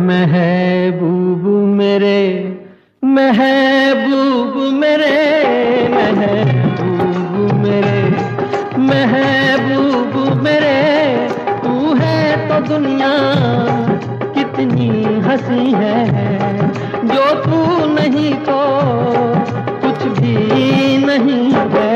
महबूब मेरे, महबूब मेरे, महबूब मेरे, महबूब मेरे, तू है तो दुनिया कितनी हंसी है, जो तू नहीं तो कुछ भी नहीं है।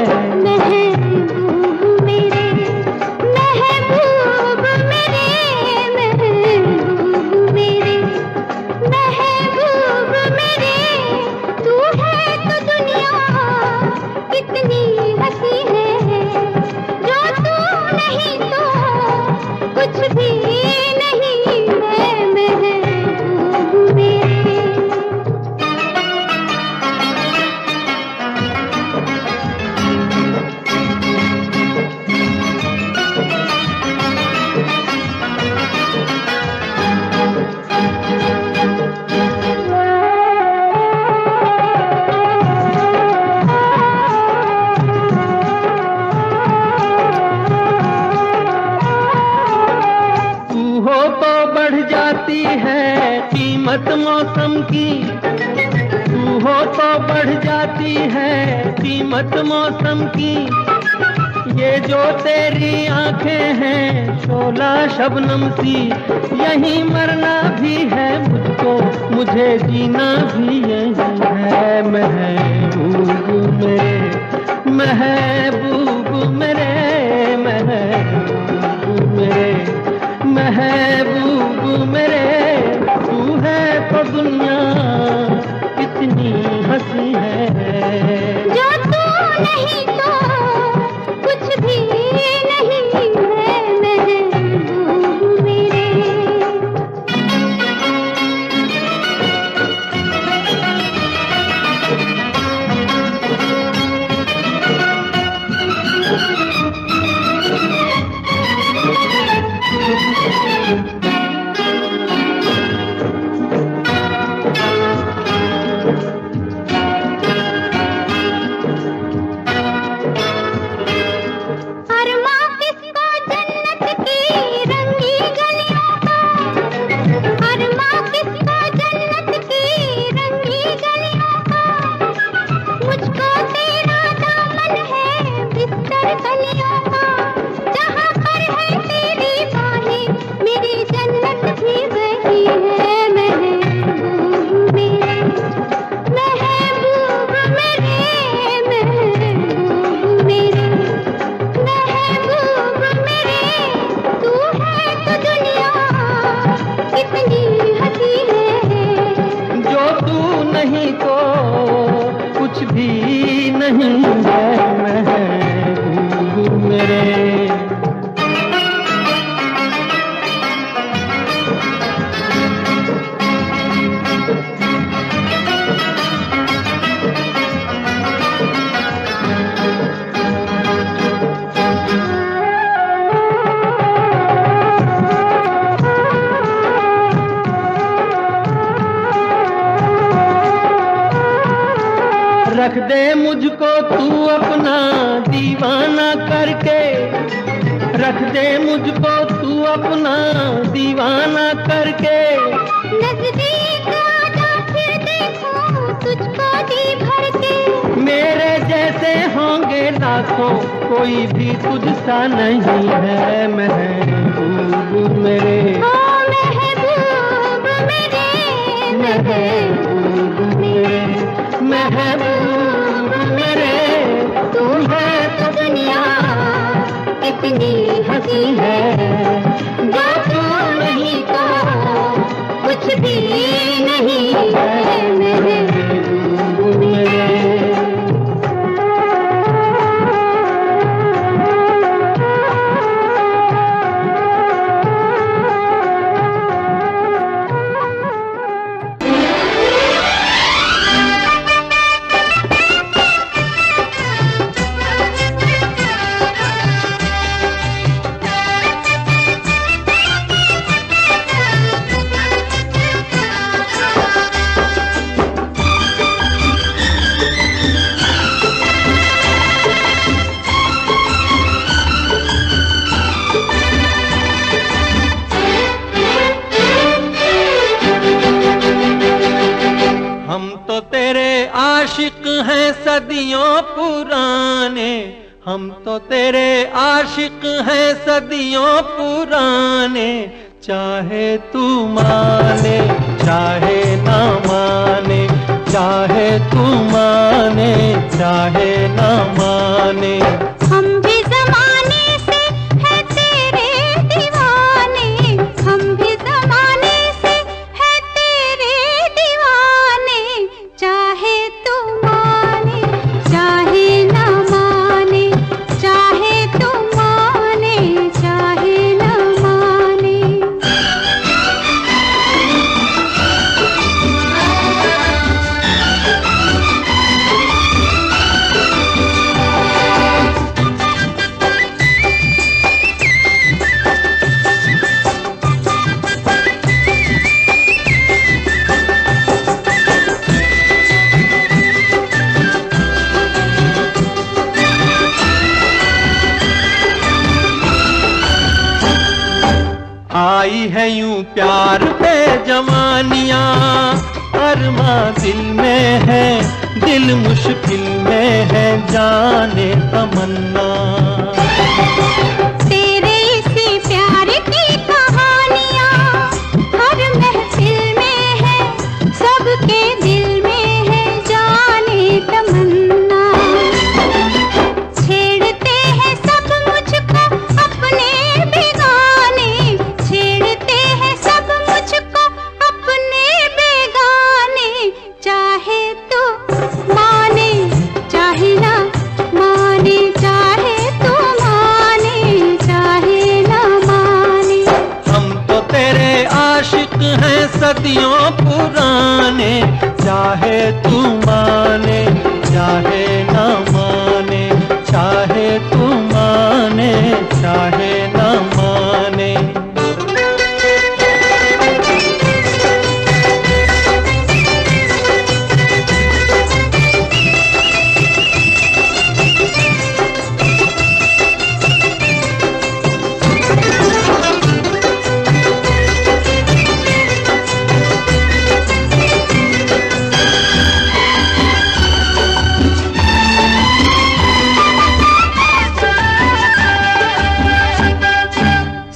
कीमत मौसम की, तू हो तो बढ़ जाती है कीमत मौसम की। ये जो तेरी आंखें हैं शोला शबनम सी, यहीं मरना भी है मुझको, मुझे जीना भी यही है। महबूब मेरे, महबूब मेरे, महबूब मेरे, महबूब मेरे, तू है तो दुनिया कितनी हंसी है, जो तू नहीं तो कुछ भी नहीं है। महबूब मेरे, रख दे मुझको तू अपना दीवाना करके, रख दे मुझको तू अपना दीवाना करके। नजदीक आजा फिर देखो तुझको जी भर के, मेरे जैसे होंगे लाखों कोई भी तुझसा नहीं है। महबूब मेरे, ओ महबूब मेरे, महबूब मेरे, महबूब मेरे, तू है तो दुनिया कितनी हंसी है, जो तू नहीं तो कुछ भी नहीं है। महबूब मेरे, आशिक हैं सदियों पुराने, हम तो तेरे आशिक हैं सदियों पुराने। चाहे तू माने चाहे ना माने, चाहे तू माने चाहे ना माने। हम भी ज़माने से है तेरे दीवाने, हम भी ज़माने से है तेरे दीवाने। चाहे तू माने चाहे ना माने, चाहे तू माने चाहे ना माने। आई है यूं प्यार पे जवानियां, अरमा दिल में है, दिल मुश्किल में है, जाने तमन्ना। तेरे इसी प्यार की कहानियाँ हर महफिल में है, सबके दिल में है, जाने तमन्ना। छेड़ते हैं सब मुझको अपने बेगाने, छेड़ते हैं सब मुझको अपने बेगाने। चाहे तू माने चाहे ना माने, चाहे तू माने चाहे ना माने। हम तो तेरे आशिक हैं सदियों पुराने, चाहे तू माने चाहे ना माने, चाहे तू माने चाहे ना माने।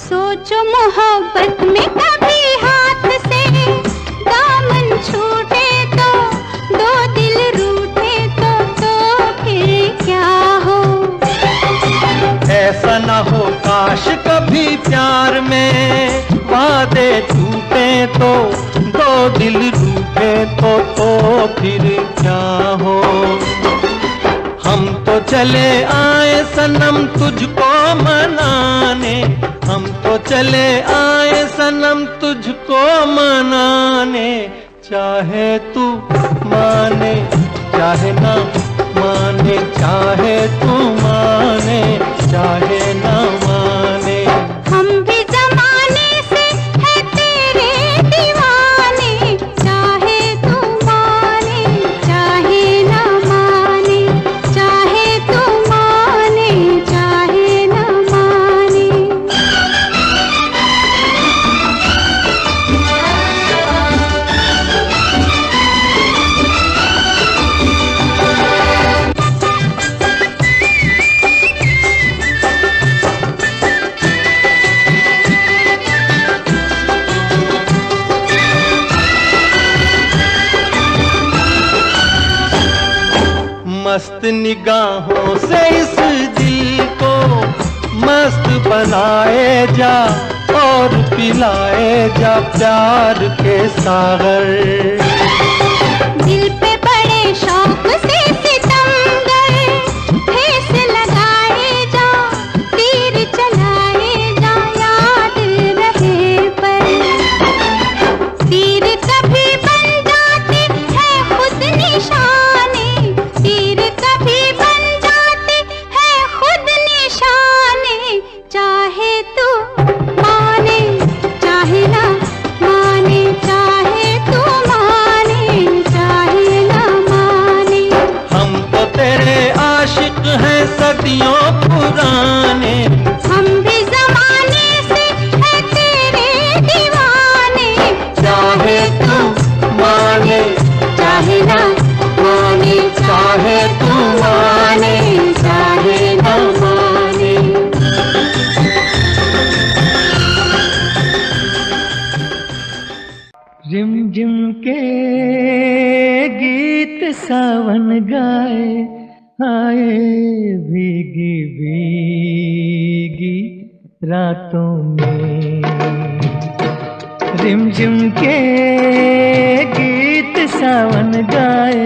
सोचो मोहब्बत में कभी हाथ से दामन छूटे तो, दो दिल रूठे तो फिर क्या हो। ऐसा ना हो काश कभी प्यार में वादे टूटे तो, दो दिल रूठे तो फिर क्या हो। हम तो चले आए सनम तुझको मनाने, हम तो चले आए सनम तुझको मनाने। चाहे तू माने चाहे ना माने, चाहे तू माने चाहे ना माने। हम भी ज़माने से है तेरे दीवाने, चाहे तू माने चाहे ना माने, चाहे तू माने चाहे ना माने। मस्त निगाहों से इस दिल को मस्त बनाए जा, और पिलाए जा प्यार के सागर। दिल पे बड़े शौक से सितमगर ठेस लगाए जा, तीर चलाए जा, याद रहे पर। तीर कभी बन जाते हैं खुद निशाने, तीर कभी बन जाते हैं खुद निशाने। चाहे तू माने चाहे ना माने, चाहे तू माने रिमझिम के गीत सावन गाए, आए भीगी भीगी रातों में। रिमझिम के गीत सावन गाए,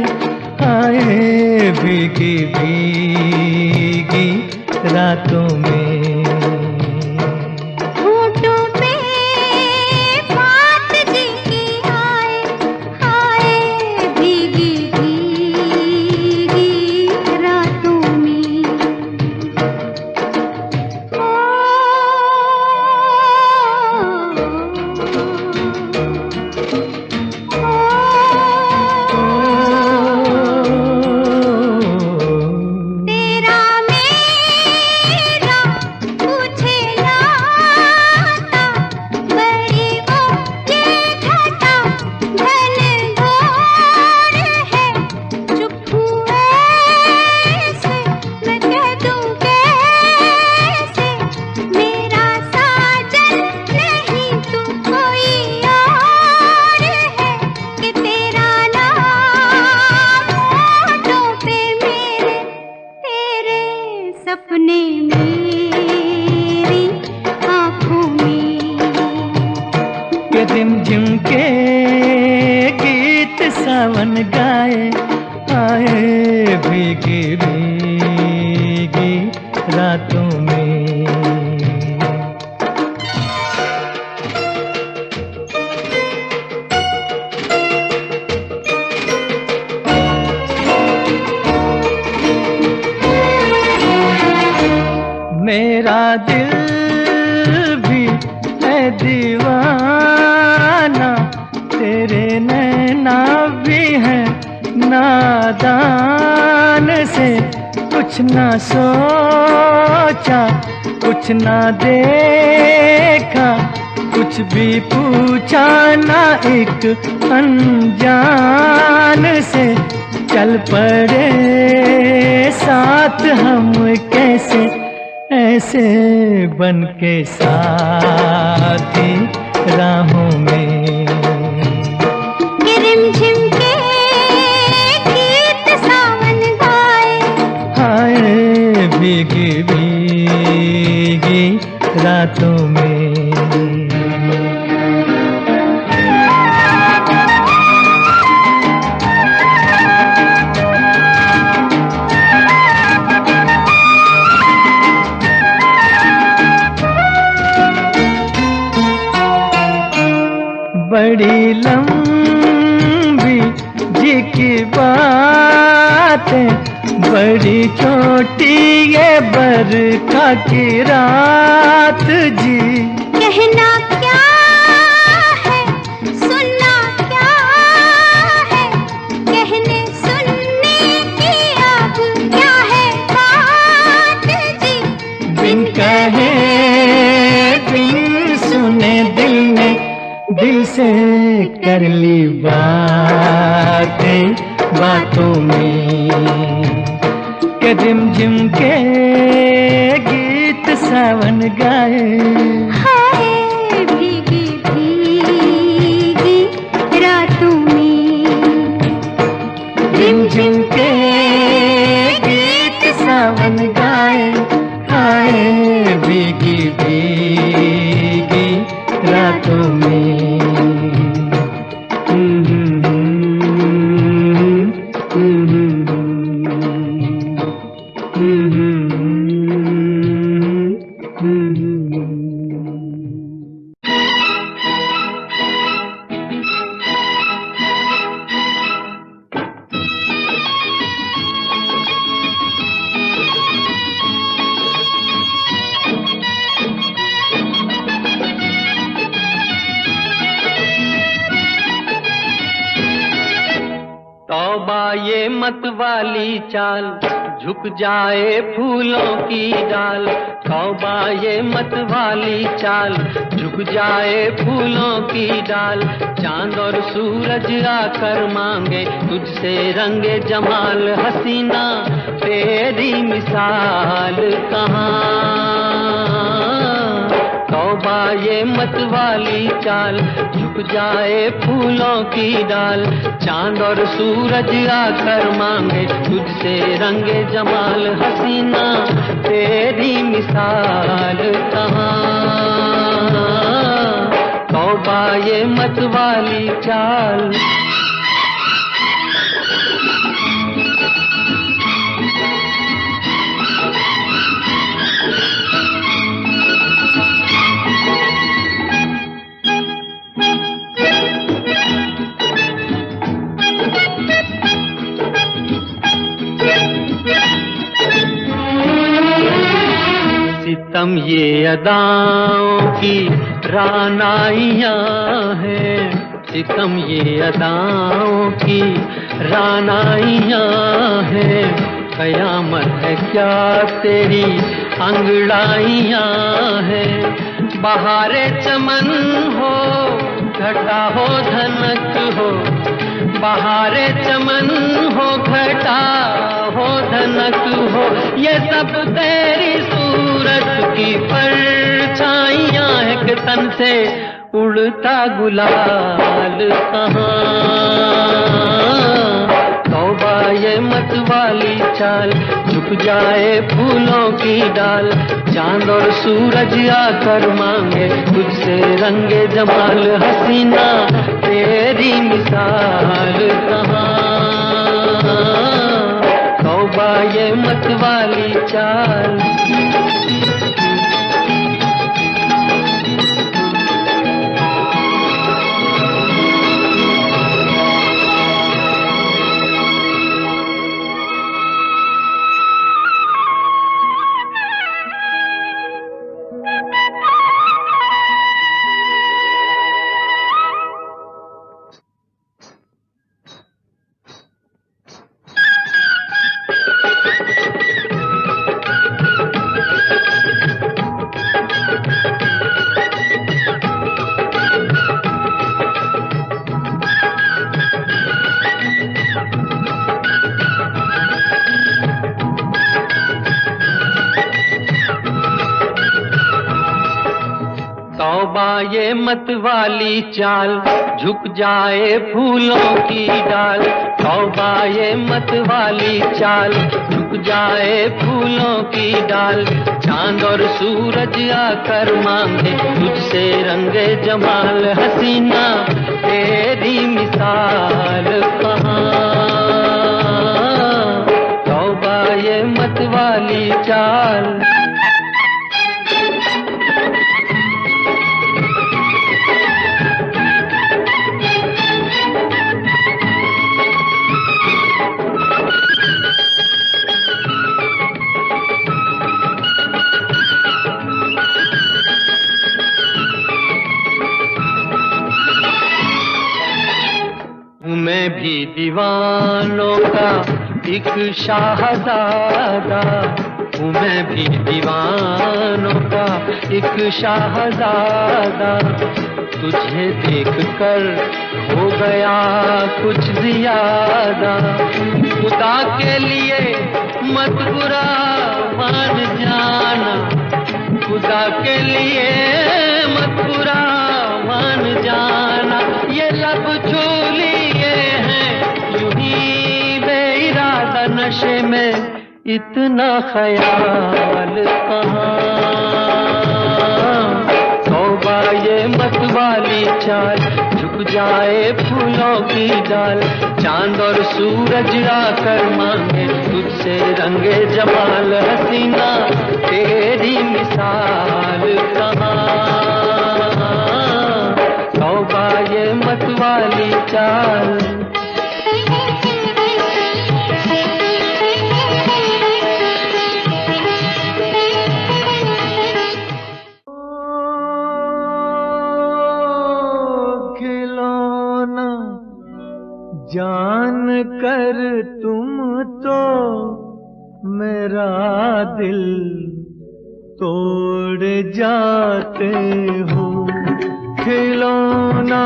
आए भीगी भीगी रातों में। रिमझिम के गीत सावन गाए, आए भीगी भीगी रातों में। मेरा दिल भी है दीवाना, तेरे नैना भी है नादान से। कुछ ना सोचा, कुछ ना देखा, कुछ भी पूछा ना एक अनजान से। चल पड़े साथ हम कैसे, ऐसे बन के साथी राहों में। रिमझिम के गीत सावन गाए, हाय भीगी भीगी रातों में। बड़ी लंबी जी की बातें, बड़ी छोटी ये बरखा की रात जी। कहना क्या है, सुनना क्या है, कहने सुनने की अब क्या है बात जी। बिन कहे बिन सुने दिल ने दिल से कर ली बातें बातों में। के रिमझिम के गीत सावन गाए, हाय भीगी भीगी रातों में। रिमझिम के गीत सावन गाए, हाय भीगी भीगी रातों में। तौबा ये मत वाली चाल, झुक जाए फूलों की डाल। तौबा ये मत वाली चाल, झुक जाए फूलों की डाल। चांद और सूरज आकर मांगे तुझसे रंगे जमाल। हसीना तेरी मिसाल कहाँ। तौबा ये मत वाली चाल, झुक झुक जाए फूलों की डाल, चांद और सूरज आकर मांगे तुझसे रंगे जमाल। हसीना तेरी मिसाल कहाँ, तौबा ये मत वाली चाल। सितम ये अदाओं की रानाइयाँ हैं, सितम ये अदाओं की रानाइयाँ हैं। कयामत है क्या तेरी अंगड़ाइयाँ हैं। बहारे चमन हो घटा हो धनक हो, बहारे चमन हो घटा हो धनक हो। ये सब तेरी सूरत की परछाइयाँ हैं कि तन से उड़ता गुलाल कहाँ। तौबा ये मत वाली चाल, झुक जाए फूलों की डाल, चांद और सूरज आकर मांगे तुझसे रंगे जमाल। हसीना तेरी मिसाल कहाँ, तौबा ये मत वाली चाल। तौबा ये मत वाली चाल, झुक जाए फूलों की डाल। तौबा ये मत वाली चाल, झुक जाए फूलों की डाल, चांद और सूरज आकर मांगे तुझसे रंगे जमाल। हसीना तेरी मिसाल कहाँ, तौबा ये मत वाली चाल। मैं भी दीवानों का एक शाहज़ादा हूँ, मैं भी दीवानों का एक शाहज़ादा। तुझे देखकर हो गया कुछ ज़्यादा, खुदा के लिए मत बुरा मान जाना, खुदा के लिए मत बुरा मान जाना। ये लब छू लिए हैं यूं ही बेइरादा, नशे में इतना ख्याल कहाँ। तौबा ये मत वाली चाल, झुक जाए फूलों की डाल, चांद और सूरज आकर मांगे तुझसे रंगे जमाल। हसीना तेरी मिसाल कहाँ, तौबा ये मत वाली चाल। खिलौना जान कर तुम तो मेरा दिल तोड़ जाते हो। खिलौना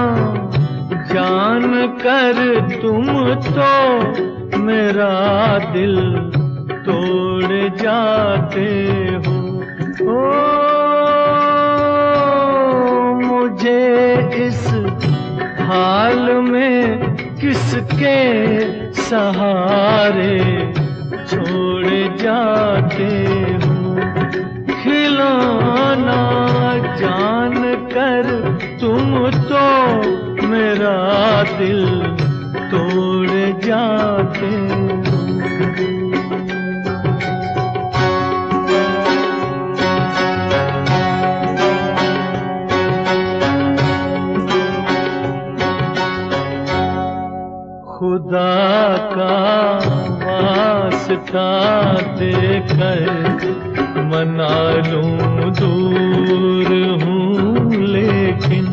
जान कर तुम तो मेरा दिल तोड़ जाते हो। ओ मुझे इस हाल में किसके सहारे छोड़ जाते हो। खिलौना जान कर तुम तो मेरा दिल तोड़ जाते हो। खुदा का वास्ता देकर मना लूं दूर हूँ, लेकिन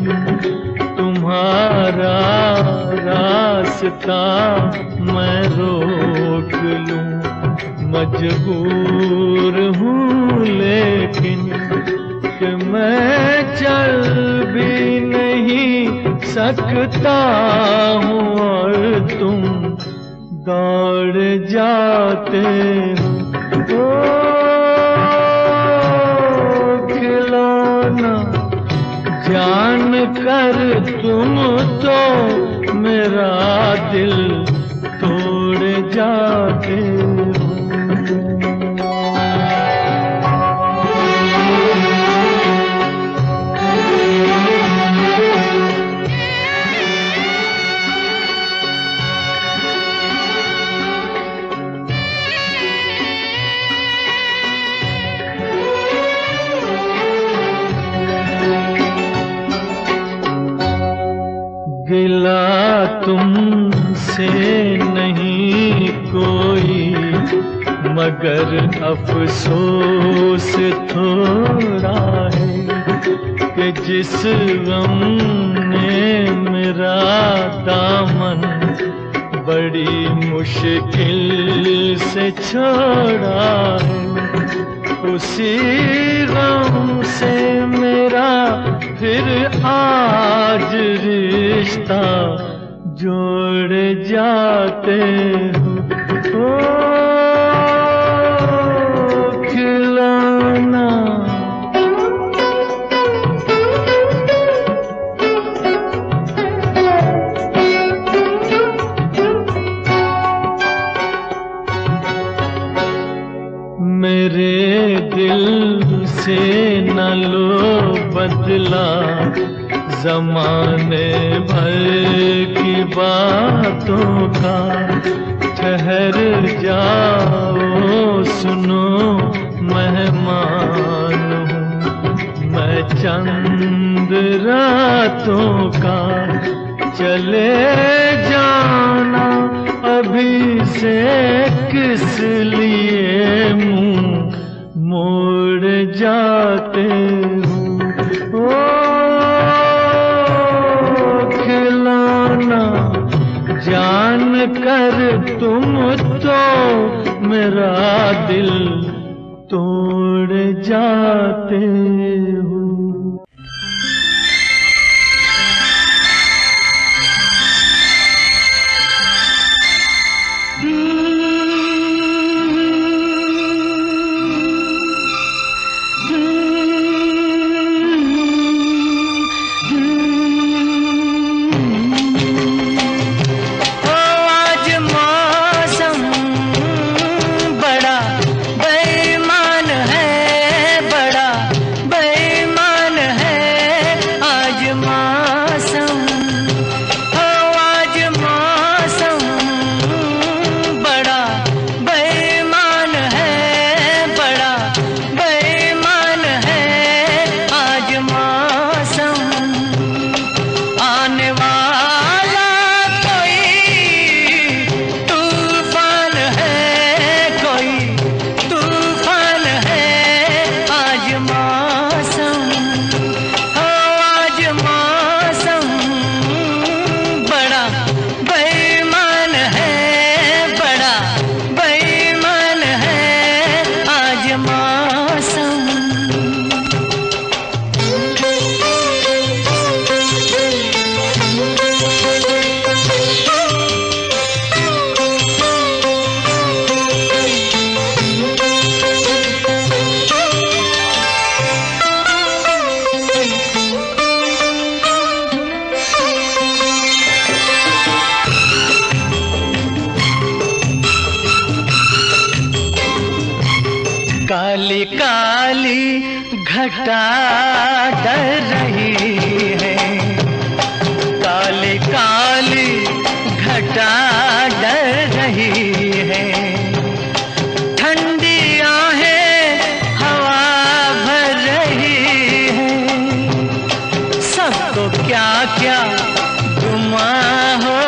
तुम्हारा रास्ता मैं रोक लूं मजबूर हूँ, लेकिन कि मैं चल भी नहीं सकता हूँ और तुम दौड़ जाते हो। खिलौना जान कर तुम तो मेरा दिल तोड़ जाते हो। गिला तुमसे नहीं कोई मगर अफसोस थोड़ा है कि जिस गम ने मेरा दामन बड़ी मुश्किल से छोड़ा है, उसी गम से मेरा फिर आज रिश्ता जोड़ जाते हो। खिलौना मेरे दिल से न लो बदला ज़माने भर की बातों का। ठहर जाओ सुनो मेहमान हूँ मैं चंद रातों का। चले जाना अभी से किस लिए मुँह मोड़ जाते हो। खिलौना जान कर तुम तो मेरा दिल तोड़ जाते हो। काली काली घटा डर रही है, काली काली घटा डर रही है। ठंडी आहें हवा भर रही है, सबको क्या क्या गुमां हो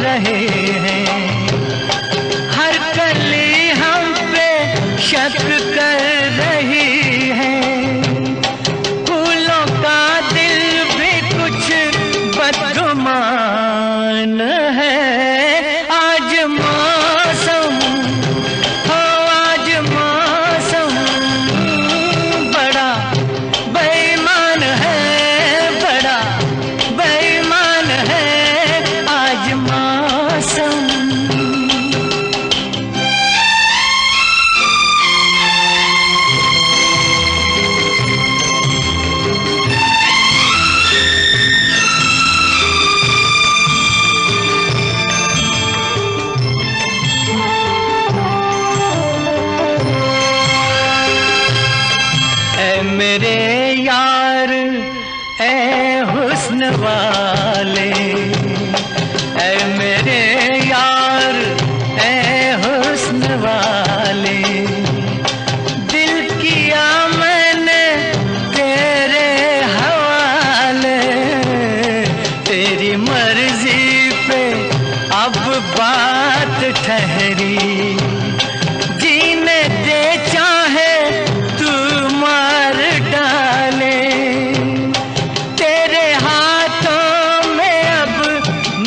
रहे हैं। हर कली हम पे शक कर रही है, फूलों का दिल भी कुछ बदगुमान है। आज मौसम हो, आज मौसम बड़ा बेईमान है, बड़ा बेईमान है आज मौसम। मेरे यार ए हुस्न वाले, ए मेरे यार ए हुस्न वाले, दिल किया मैंने तेरे हवाले। तेरी मर्जी पे अब बात ठहरी, जीने दे चाहे मार डाले। तेरे हाथों में अब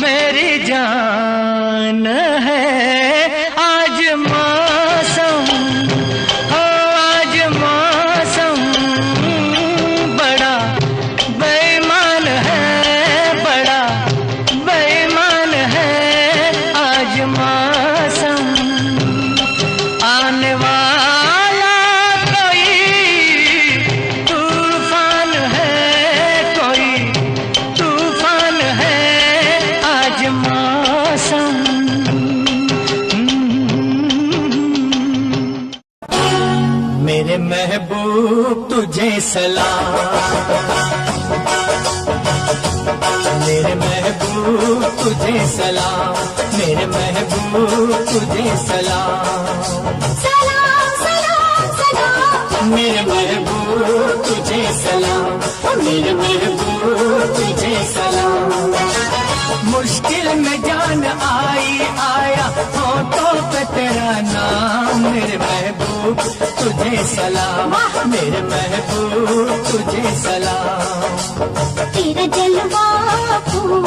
मेरी जान है। आज मौसम हो, आज मौसम बड़ा बेईमान है, बड़ा बेईमान है आज मौसम। आने वाला तूफान है, कोई तूफान है आज मौसम। मेरे महबूब तुझे सलाम, मेरे महबूब तुझे सलाम, मेरे महबूब तुझे सलाम। सलाम सलाम सलाम, मेरे महबूब तुझे सलाम, मेरे महबूब तुझे सलाम। मुश्किल में जान आई आया होठों पे तेरा नाम। मेरे महबूब तुझे सलाम, मेरे महबूब तुझे सलाम। तेरा जलवा फूल,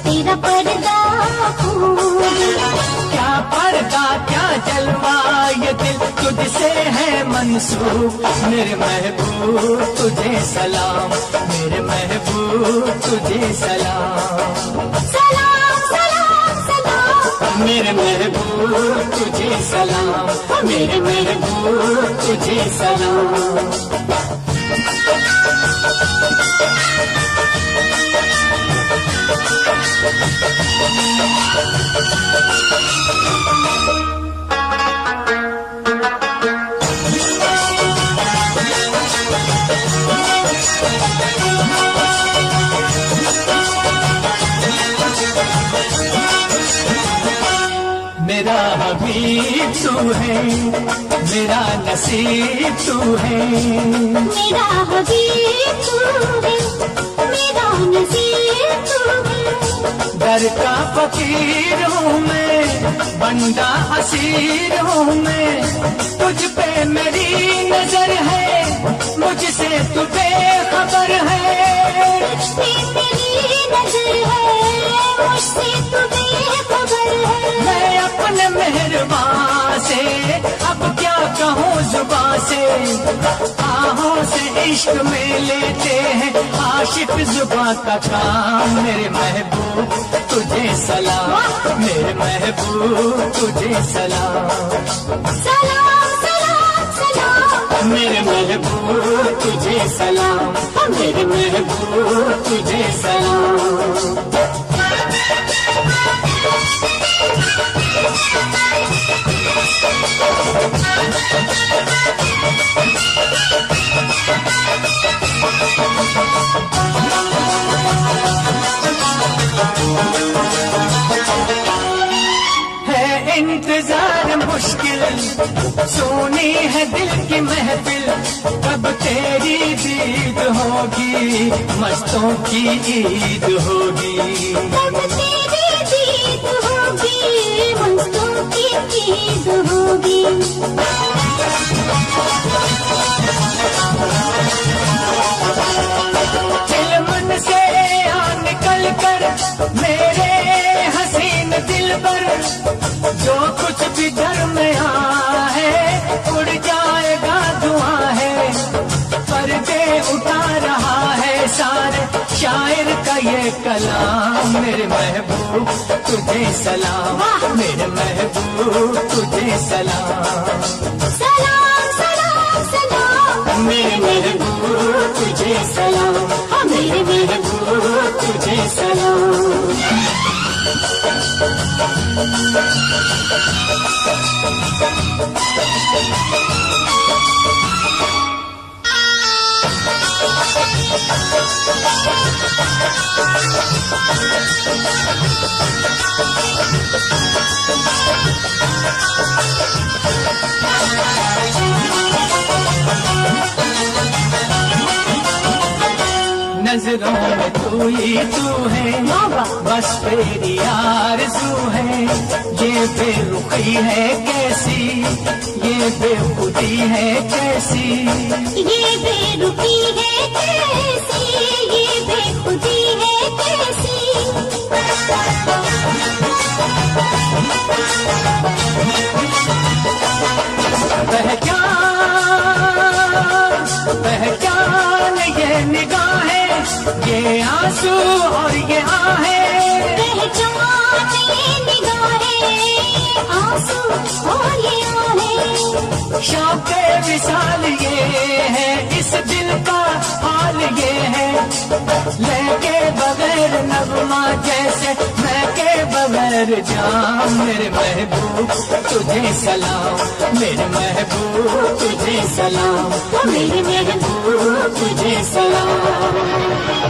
तेरा पर्दा फूल, क्या पर्दा क्या जलवा, ये दिल तुझसे है मंसूब। मेरे महबूब तुझे सलाम, मेरे महबूब तुझे सलाम। सलाम सलाम सलाम, मेरे महबूब तुझे सलाम, मेरे महबूब तुझे सलाम। मेरा हबीब तू है, मेरा नसीब तू है। मेरा हबीब तू है, मेरा नसीब तू है। दर का फकीर हूँ मैं, बंदा असीर हूँ मैं। तुझ पे मेरी नजर है, मुझसे तू बेखबर है। तुझ पे मेरी नजर है, मुझसे तू बेखबर है। मैं अपने मेहरबान से अब क्या कहूँ जुबां से। आहों से इश्क में लेते हैं आशिक जुबां का काम। मेरे महबूब तुझे सलाम, मेरे महबूब तुझे सलाम। सलाम सलाम सलाम, मेरे महबूब तुझे सलाम, मेरे महबूब तुझे सलाम। मुश्किल, सोनी है दिल की महफिल, कब तेरी दीद होगी, मस्तों की ईद होगी, कब तेरी दीद होगी, मस्तों की ईद होगी। चिलमन से आ निकल कर मेरे हसीन दिल पर, जो कुछ भी घर में है उड़ जाएगा धुआं है, पर्दे उठा रहा है सारे शायर का ये कलाम। मेरे महबूब तुझे सलाम, मेरे महबूब तुझे सलाम, सलाम सलाम सलाम मेरे महबूब तुझे सलाम, मेरे महबूब तुझे सलाम। नजरों में तू ही तू है, बस तेरी आरज़ू है, ये बेरुखी है कैसी, ये बेखुदी है कैसी, ये बेरुखी है कैसी, ये बेखुदी है कैसी। पहचान ये निगाहें, ये आंसू और ये आहें, पहचान ये निगाहें, आंसू और ये आहें, शौक़े विशाल ये है, इस दिल का हाल ये है, लेके बगैर नगमा जैसे मैं के बगैर जाम। मेरे महबूब तुझे सलाम, मेरे महबूब तुझे सलाम, मेरे महबूब तुझे सलाम।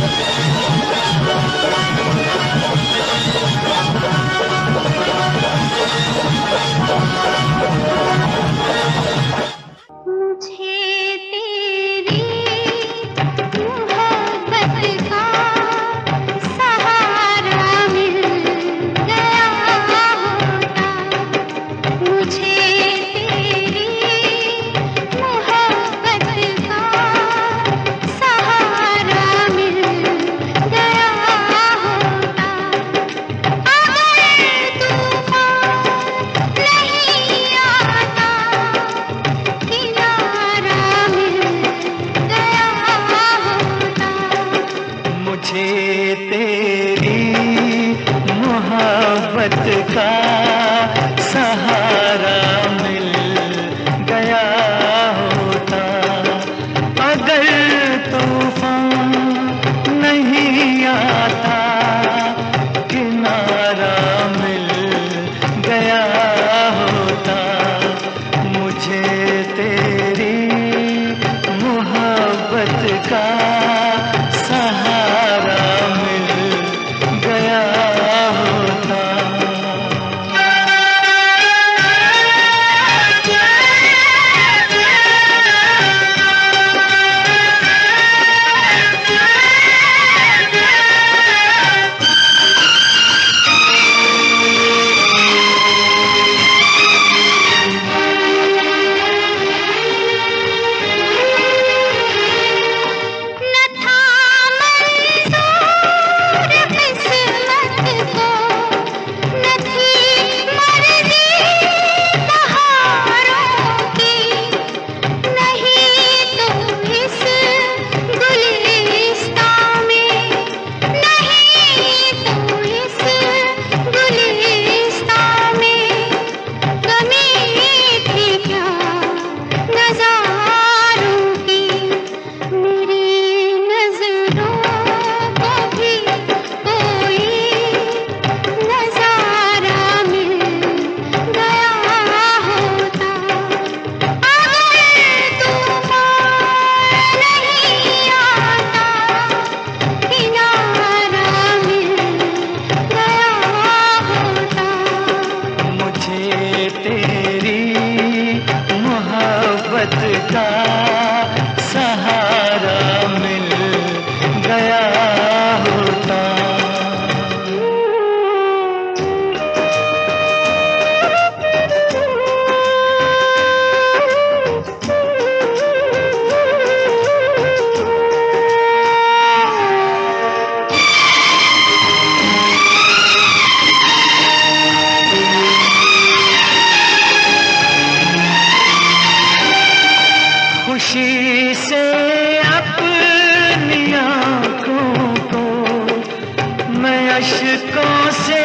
आंसुओं से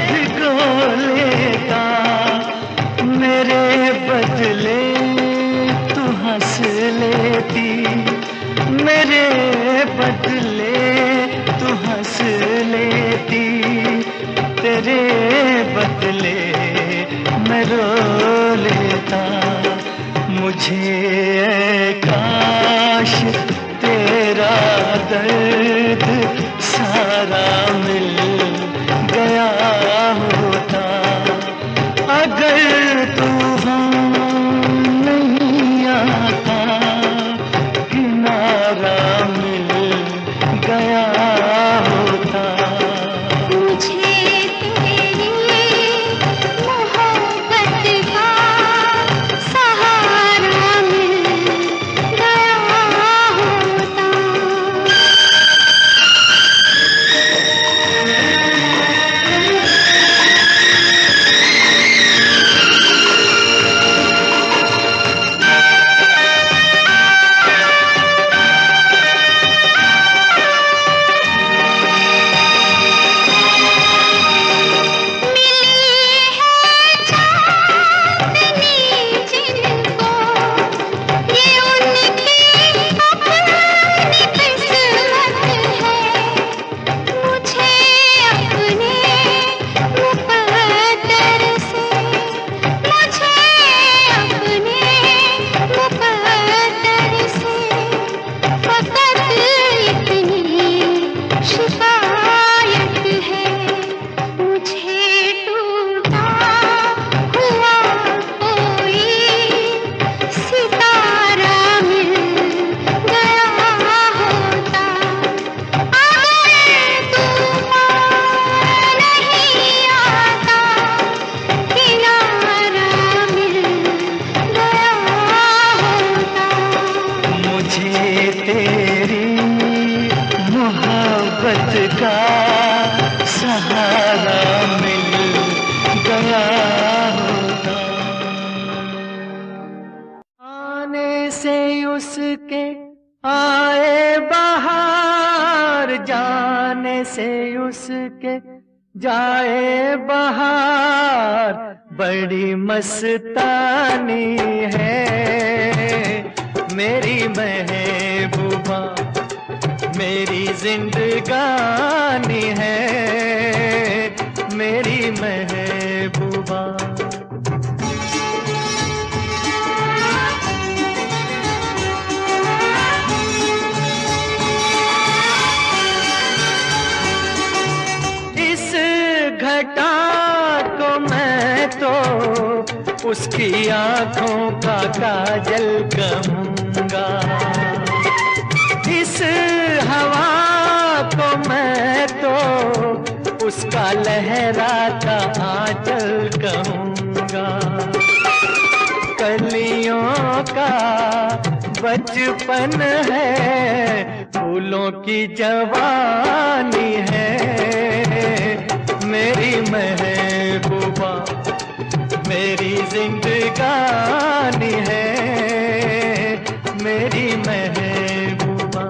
भिगो लेता, मेरे बदले तू हंस लेती, मेरे बदले तू हंस लेती, तेरे बदले मैं रो लेता। मुझे काश तेरा दर्द सारा मिल गया होता, अगर तूफान नहीं आता, किनारा मिल गया होता। मुझे तेरी मोहब्बत का सहारा मिल गया होता। का सहारा मिल गया होता। आने से उसके आए बहार, जाने से उसके जाए बहार, बड़ी मस्तानी है मेरी महबूबा, मेरी जिंदगानी है मेरी महबूबा। इस घटा को मैं तो उसकी आंखों का काजल कहूंगा, इस हवा को मैं तो उसका लहराता आंचल कहूंगा। कलियों का बचपन है, फूलों की जवानी है मेरी महबूबा, मेरी जिंदगानी है मेरी महबूबा।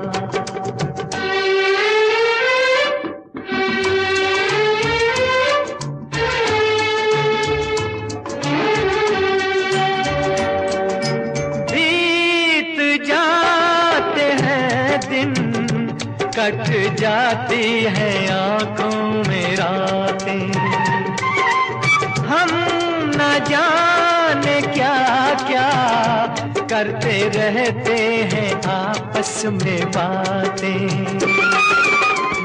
बीत जाते हैं दिन, कट जाती है आंखों में रातें, हम न जाने क्या क्या करते रहते हैं आपस में बातें।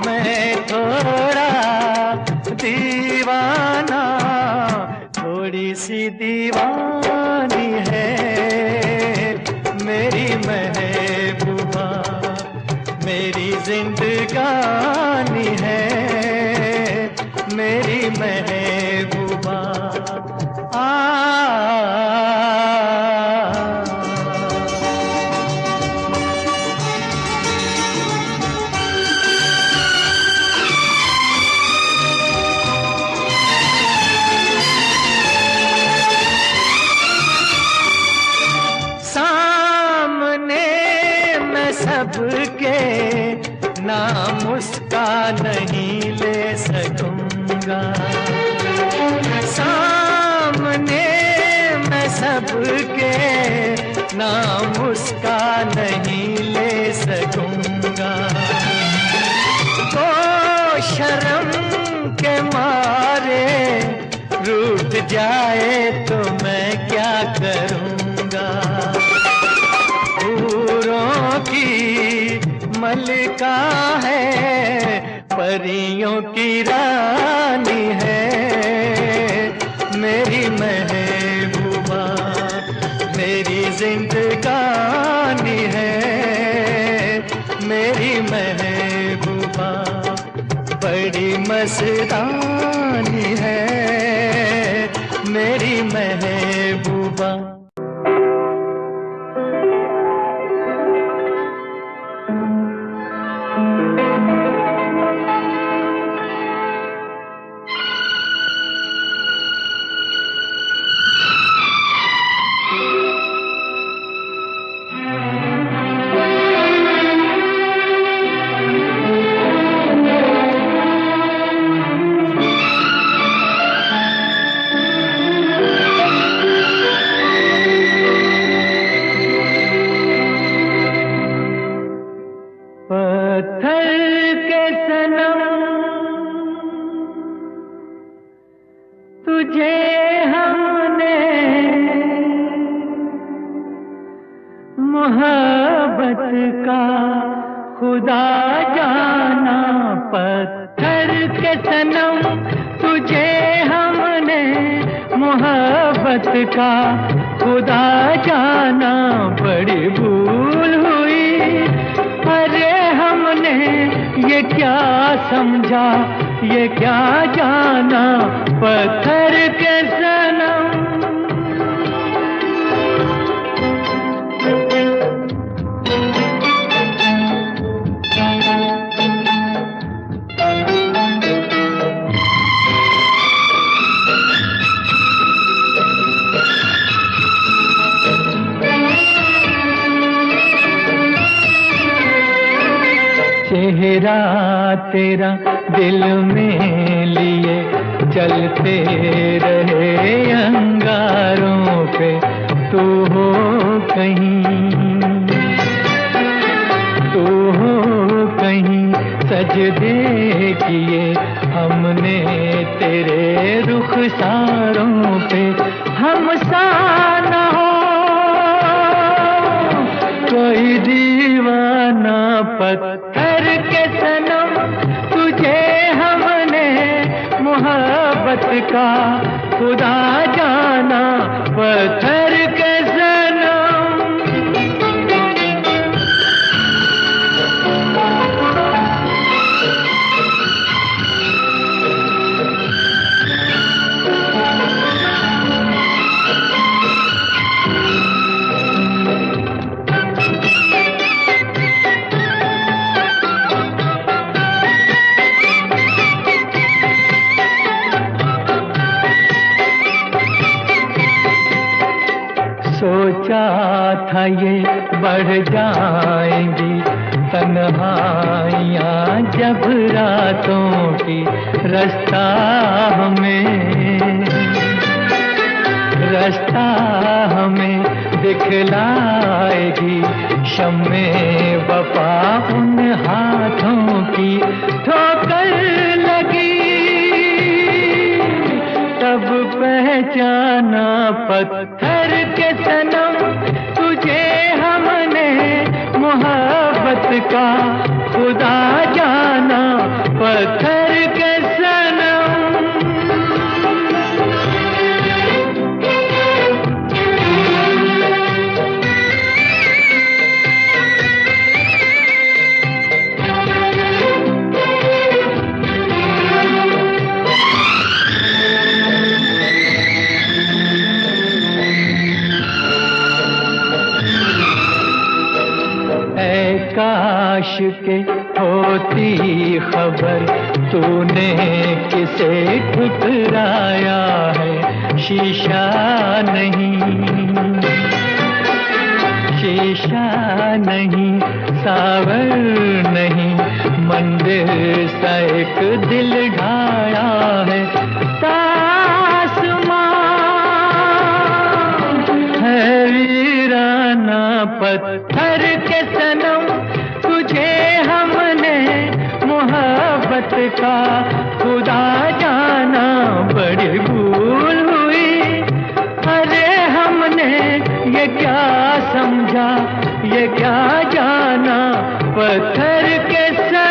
मैं थोड़ा दीवाना, थोड़ी सी दीवानी है मेरी महबूबा, मेरी जिंदगानी है मेरी महबूबा। सामने मैं सबके नाम उसका नहीं ले सकूं, करूँगा। सामने मैं सबके नाम उसका नहीं ले सकूँगा। तो शर्म के मारे रूठ जाए तो मैं क्या करूँगा। हूरों की मलिका है, परियों की रानी है, मेरी महबूबा मेरी जिंदगानी है, मेरी महबूबा बड़ी मस्तानी है, मेरी महबूबा। तुझे हमने मोहब्बत का खुदा जाना। पत्थर के सनम तुझे हमने मोहब्बत का खुदा जाना। बड़ी भूल हुई, अरे हमने ये क्या समझा, ये क्या जाना। पत्थर के सनम चेहरा तेरा दिल में लिए चलते रहे अंगारों पे। तू हो कहीं, तू हो कहीं, सजदे किए हमने तेरे रुखसारों पे। हम सा न हो कोई दीवाना। पत्थर के सनम तुझे हमने मोहब्बत का खुदा जाना। पत्थर के सनम सोचा था ये बढ़ जाएंगी तन्हाइयाँ जब रातों की। रास्ता हमें दिखलाएगी शम्मे वफा उन हाथों की। ठोकर लगी तब पहचाना। पत्थर के सनम तुझे हमने मोहब्बत का खुदा जाना। पत्थर के सनम काश के होती खबर तूने किसे ठुकराया है। शीशा नहीं, सावर नहीं, मंदिर सा एक दिल ढाया है। क्या समझा, ये क्या जाना, पत्थर के सर